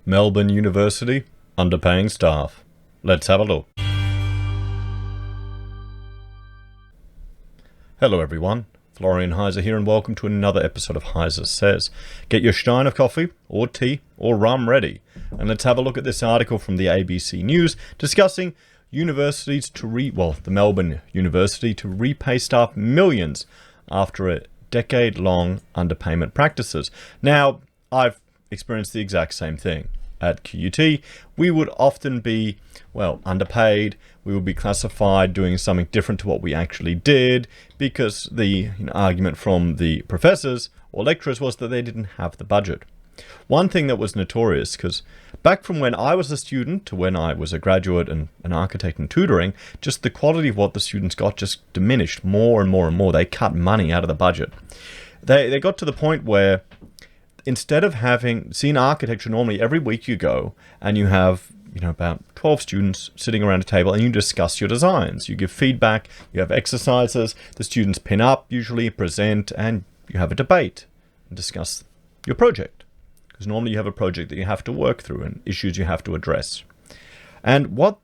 Melbourne University, underpaying staff. Let's have a look. Hello everyone, Florian.heise here and welcome to another episode of HeiseSays. Get your stein of coffee or tea or rum ready and let's have a look at this article from the ABC News discussing universities the Melbourne University to repay staff millions after a decade-long underpayment practices. Now, I've experienced the exact same thing. At QUT, we would often be, underpaid. We would be classified doing something different to what we actually did because the argument from the professors or lecturers was that they didn't have the budget. One thing that was notorious, because back from when I was a student to when I was a graduate and an architect and tutoring, just the quality of what the students got just diminished more and more and more. They cut money out of the budget. They got to the point where instead of having seen architecture, normally every week you go and you have about 12 students sitting around a table and you discuss your designs. You give feedback, you have exercises, the students pin up, usually present, and you have a debate and discuss your project. Because normally you have a project that you have to work through and issues you have to address. And what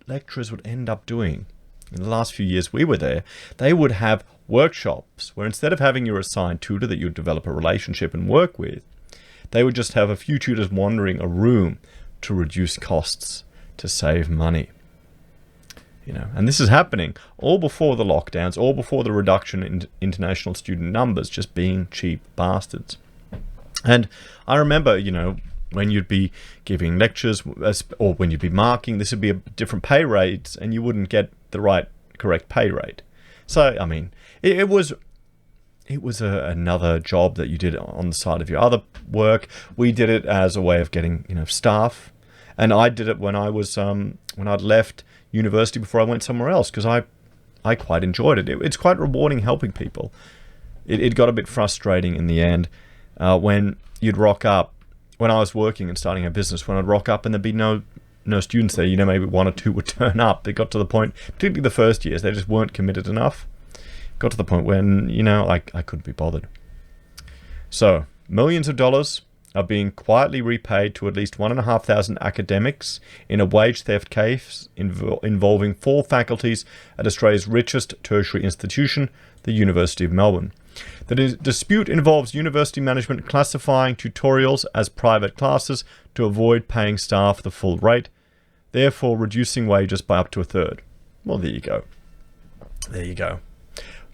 lecturers would end up doing, in the last few years we were there, they would have workshops where instead of having your assigned tutor that you'd develop a relationship and work with, they would just have a few tutors wandering a room to reduce costs, to save money. And this is happening all before the lockdowns, all before the reduction in international student numbers, just being cheap bastards. And I remember, when you'd be giving lectures or when you'd be marking, this would be a different pay rates and you wouldn't get the correct pay rate. So, it was another job that you did on the side of your other work. We did it as a way of getting, staff. And I did it when I was, when I'd left university before I went somewhere else, because I quite enjoyed it. It's quite rewarding helping people. It got a bit frustrating in the end when you'd rock up, when I was working and starting a business, when I'd rock up and there'd be no students there, maybe one or two would turn up. It got to the point, particularly the first years, they just weren't committed enough. Got to the point when, I couldn't be bothered. So, millions of dollars are being quietly repaid to at least 1,500 academics in a wage theft case involving 4 faculties at Australia's richest tertiary institution, the University of Melbourne. The dispute involves university management classifying tutorials as private classes to avoid paying staff the full rate, therefore reducing wages by up to a third. Well, there you go. There you go.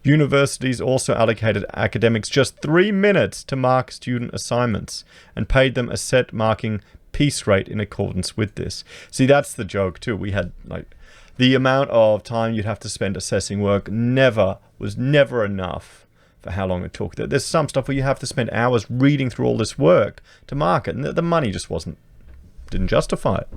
Universities also allocated academics just 3 minutes to mark student assignments and paid them a set marking piece rate in accordance with this. See, that's the joke too. We had the amount of time you'd have to spend assessing work was never enough for how long it took. There's some stuff where you have to spend hours reading through all this work to mark it, and the money just didn't justify it.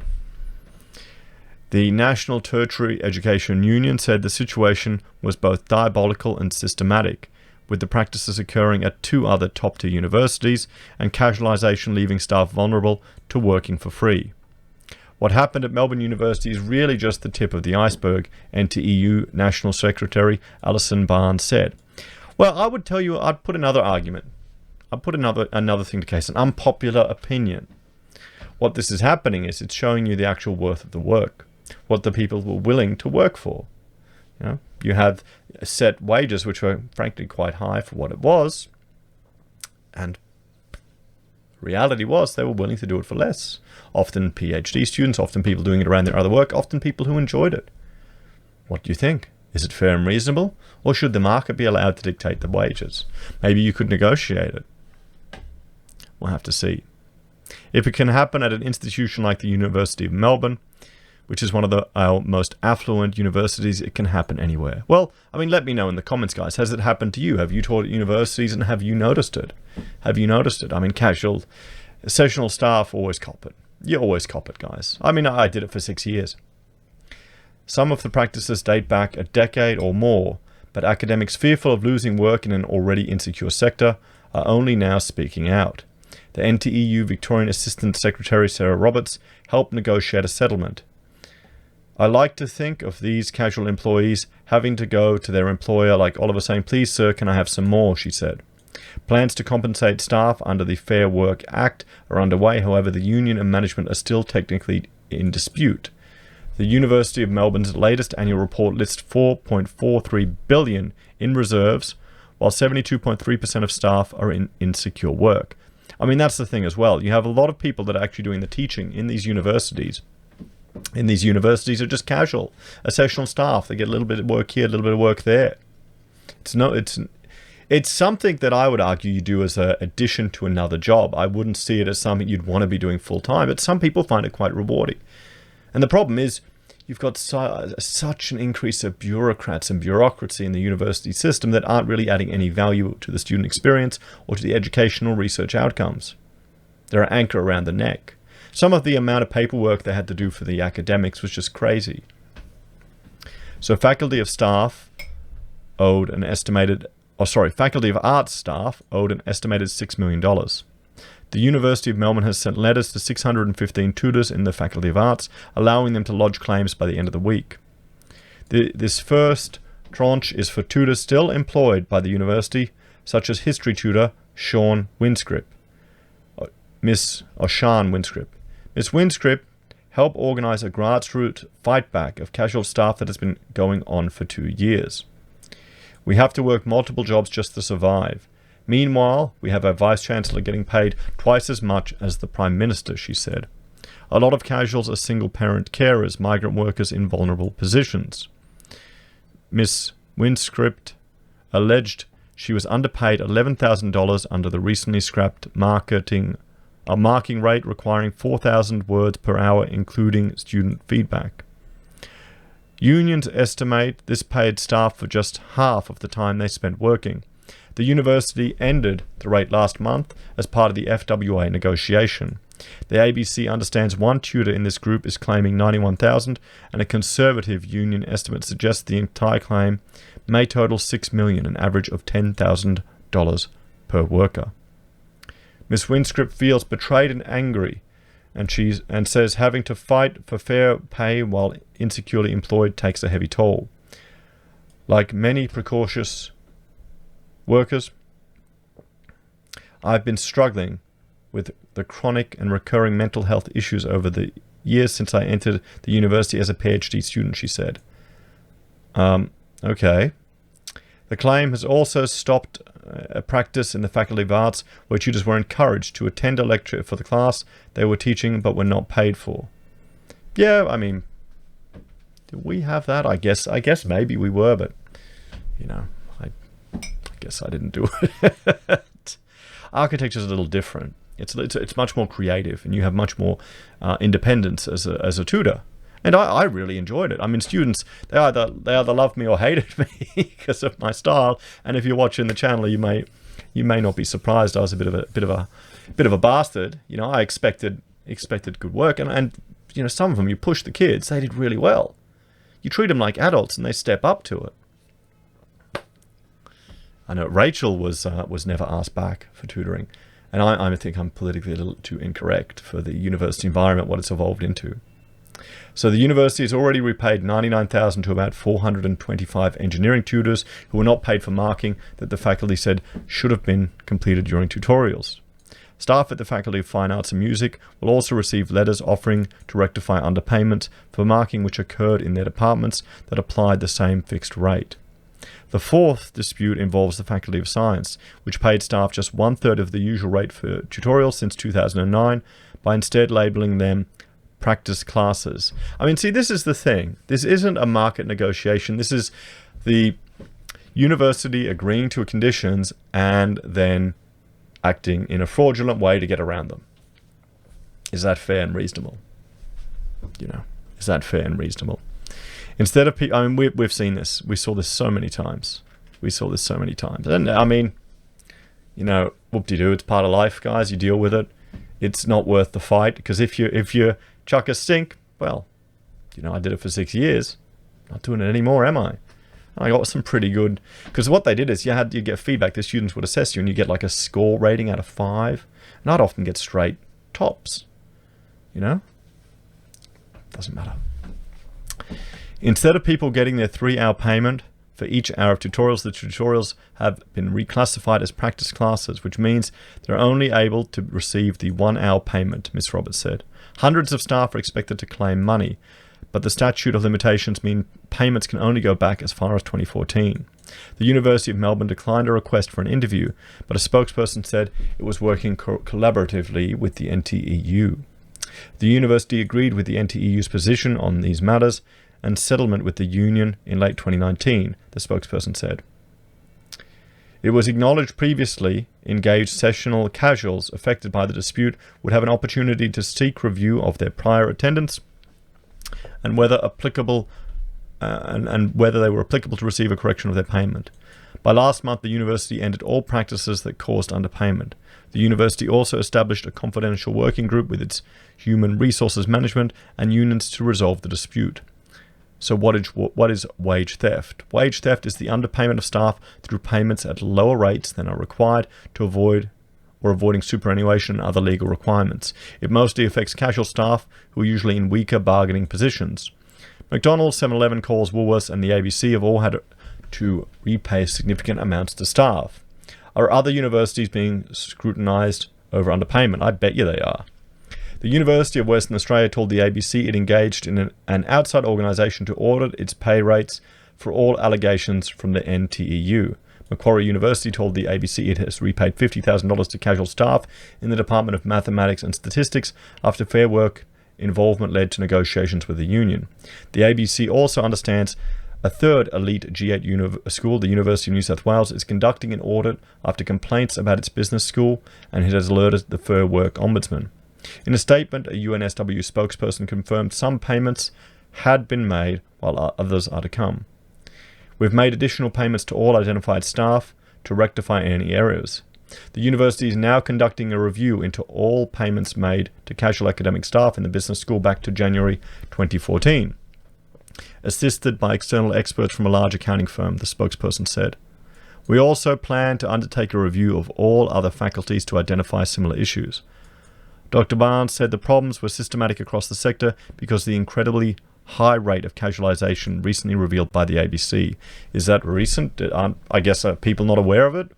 The National Tertiary Education Union said the situation was both diabolical and systematic, with the practices occurring at 2 other top-tier universities and casualisation leaving staff vulnerable to working for free. What happened at Melbourne University is really just the tip of the iceberg, NTEU National Secretary Alison Barnes said. Well, I would tell you, I'd put another argument. I'd put another thing to case, an unpopular opinion. What this is happening is it's showing you the actual worth of the work, what the people were willing to work for. You have set wages which were frankly quite high for what it was, and reality was they were willing to do it for less. Often PhD students, often people doing it around their other work, often people who enjoyed it. What do you think? Is it fair and reasonable, or should the market be allowed to dictate the wages? Maybe you could negotiate it. We'll have to see. If it can happen at an institution like the University of Melbourne, which is one of our most affluent universities, it can happen anywhere. Well, let me know in the comments, guys. Has it happened to you? Have you taught at universities and have you noticed it? Casual, sessional staff always cop it. You always cop it, guys. I did it for 6 years. Some of the practices date back a decade or more, but academics fearful of losing work in an already insecure sector are only now speaking out. The NTEU Victorian Assistant Secretary Sarah Roberts helped negotiate a settlement. I like to think of these casual employees having to go to their employer like Oliver saying, "Please, sir, can I have some more?" she said. Plans to compensate staff under the Fair Work Act are underway. However, the union and management are still technically in dispute. The University of Melbourne's latest annual report lists $4.43 billion in reserves, while 72.3% of staff are in insecure work. I mean, that's the thing as well. You have a lot of people that are actually doing the teaching in these universities. And these universities are just casual, accessional staff. They get a little bit of work here, a little bit of work there. It's something that I would argue you do as an addition to another job. I wouldn't see it as something you'd want to be doing full time, but some people find it quite rewarding. And the problem is, you've got such an increase of bureaucrats and bureaucracy in the university system that aren't really adding any value to the student experience or to the educational research outcomes. They're an anchor around the neck. Some of the amount of paperwork they had to do for the academics was just crazy. So faculty of staff owed an estimated, faculty of arts staff owed an estimated $6 million. The University of Melbourne has sent letters to 615 tutors in the Faculty of Arts, allowing them to lodge claims by the end of the week. This first tranche is for tutors still employed by the university, such as history tutor Sean Winscrip. Miss Winscrip. Miss Winscrip helped organise a grassroots fightback of casual staff that has been going on for 2 years. We have to work multiple jobs just to survive. Meanwhile, we have our Vice-Chancellor getting paid twice as much as the Prime Minister, she said. A lot of casuals are single-parent carers, migrant workers in vulnerable positions. Miss Winscript alleged she was underpaid $11,000 under the recently scrapped marking rate requiring 4,000 words per hour, including student feedback. Unions estimate this paid staff for just half of the time they spent working. The university ended the rate last month as part of the FWA negotiation. The ABC understands one tutor in this group is claiming $91,000, and a conservative union estimate suggests the entire claim may total $6 million, an average of $10,000 per worker. Ms. Winscrip feels betrayed and angry, and says having to fight for fair pay while insecurely employed takes a heavy toll. Like many precocious workers, I've been struggling with the chronic and recurring mental health issues over the years since I entered the university as a PhD student, she said. Okay. The claim has also stopped a practice in the Faculty of Arts where tutors were encouraged to attend a lecture for the class they were teaching but were not paid for. Yeah, I mean, do we have that? I guess maybe we were, but, you know, I guess I didn't do it. Architecture is a little different. It's much more creative, and you have much more independence as a tutor. And I really enjoyed it. I mean, students, they either loved me or hated me because of my style. And if you're watching the channel, you may not be surprised I was a bit of a bastard. You know, I expected good work, and you know, some of them, you push the kids, they did really well. You treat them like adults, and they step up to it. I know Rachel was never asked back for tutoring, and I think I'm politically a little too incorrect for the university environment, what it's evolved into. So the university has already repaid $99,000 to about 425 engineering tutors who were not paid for marking that the faculty said should have been completed during tutorials. Staff at the Faculty of Fine Arts and Music will also receive letters offering to rectify underpayments for marking which occurred in their departments that applied the same fixed rate. The fourth dispute involves the Faculty of Science, which paid staff just 1/3 of the usual rate for tutorials since 2009 by instead labelling them practice classes. I mean, see, this is the thing. This isn't a market negotiation. This is the university agreeing to conditions and then acting in a fraudulent way to get around them. Is that fair and reasonable? You know, is that fair and reasonable? Instead of I mean, we've seen this. We saw this so many times. And I mean, you know, whoop-de-doo, it's part of life, guys. You deal with it. It's not worth the fight, because if you chuck a stink, well, you know, I did it for 6 years. Not doing it anymore, am I? I got some pretty good, because what they did is you get feedback. The students would assess you, and you get like a score rating out of 5, and I'd often get straight tops. You know, doesn't matter. Instead of people getting their 3-hour payment For each hour of tutorials, the tutorials have been reclassified as practice classes, which means they're only able to receive the 1 hour payment, Ms. Roberts said. Hundreds of staff are expected to claim money, but the statute of limitations mean payments can only go back as far as 2014. The University of Melbourne declined a request for an interview, but a spokesperson said it was working collaboratively with the NTEU. The university agreed with the NTEU's position on these matters and settlement with the union in late 2019, the spokesperson said. It was acknowledged previously engaged sessional casuals affected by the dispute would have an opportunity to seek review of their prior attendance and whether applicable and whether they were applicable to receive a correction of their payment. By last month, the university ended all practices that caused underpayment. The university also established a confidential working group with its human resources management and unions to resolve the dispute. So what is wage theft? Wage theft is the underpayment of staff through payments at lower rates than are required to avoiding superannuation and other legal requirements. It mostly affects casual staff who are usually in weaker bargaining positions. McDonald's, 7-Eleven, Coles, Woolworths and the ABC have all had to repay significant amounts to staff. Are other universities being scrutinised over underpayment? I bet you they are. The University of Western Australia told the ABC it engaged in an outside organisation to audit its pay rates for all allegations from the NTEU. Macquarie University told the ABC it has repaid $50,000 to casual staff in the Department of Mathematics and Statistics after Fair Work involvement led to negotiations with the union. The ABC also understands a third elite G8 school, the University of New South Wales, is conducting an audit after complaints about its business school, and it has alerted the Fair Work Ombudsman. In a statement, a UNSW spokesperson confirmed some payments had been made while others are to come. We've made additional payments to all identified staff to rectify any errors. The university is now conducting a review into all payments made to casual academic staff in the business school back to January 2014. Assisted by external experts from a large accounting firm, the spokesperson said. We also plan to undertake a review of all other faculties to identify similar issues. Dr. Barnes said the problems were systematic across the sector because of the incredibly high rate of casualisation recently revealed by the ABC. Is that recent? I guess people not aware of it?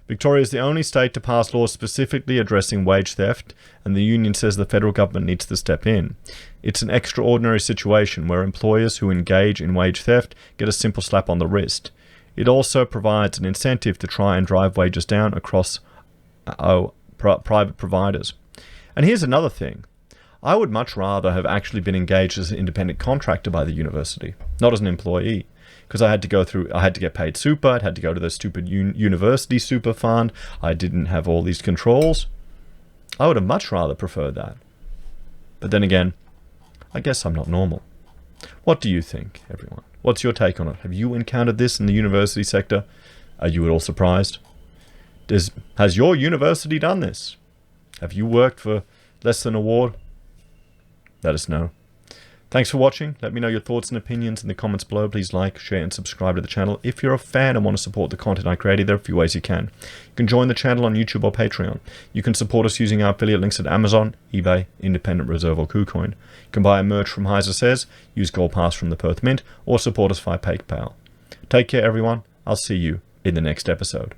Victoria is the only state to pass laws specifically addressing wage theft, and the union says the federal government needs to step in. It's an extraordinary situation where employers who engage in wage theft get a simple slap on the wrist. It also provides an incentive to try and drive wages down across private providers. And here's another thing. I would much rather have actually been engaged as an independent contractor by the university, not as an employee. Because I had to get paid super, I had to go to the stupid university super fund, I didn't have all these controls. I would have much rather preferred that. But then again, I guess I'm not normal. What do you think, everyone? What's your take on it? Have you encountered this in the university sector? Are you at all surprised? Has your university done this? Have you worked for less than a award? Let us know. Thanks for watching. Let me know your thoughts and opinions in the comments below. Please like, share, and subscribe to the channel. If you're a fan and want to support the content I create, there are a few ways you can. You can join the channel on YouTube or Patreon. You can support us using our affiliate links at Amazon, eBay, Independent Reserve, or Kucoin. You can buy a merch from HeiseSays, use Gold Pass from the Perth Mint, or support us via PayPal. Take care, everyone. I'll see you in the next episode.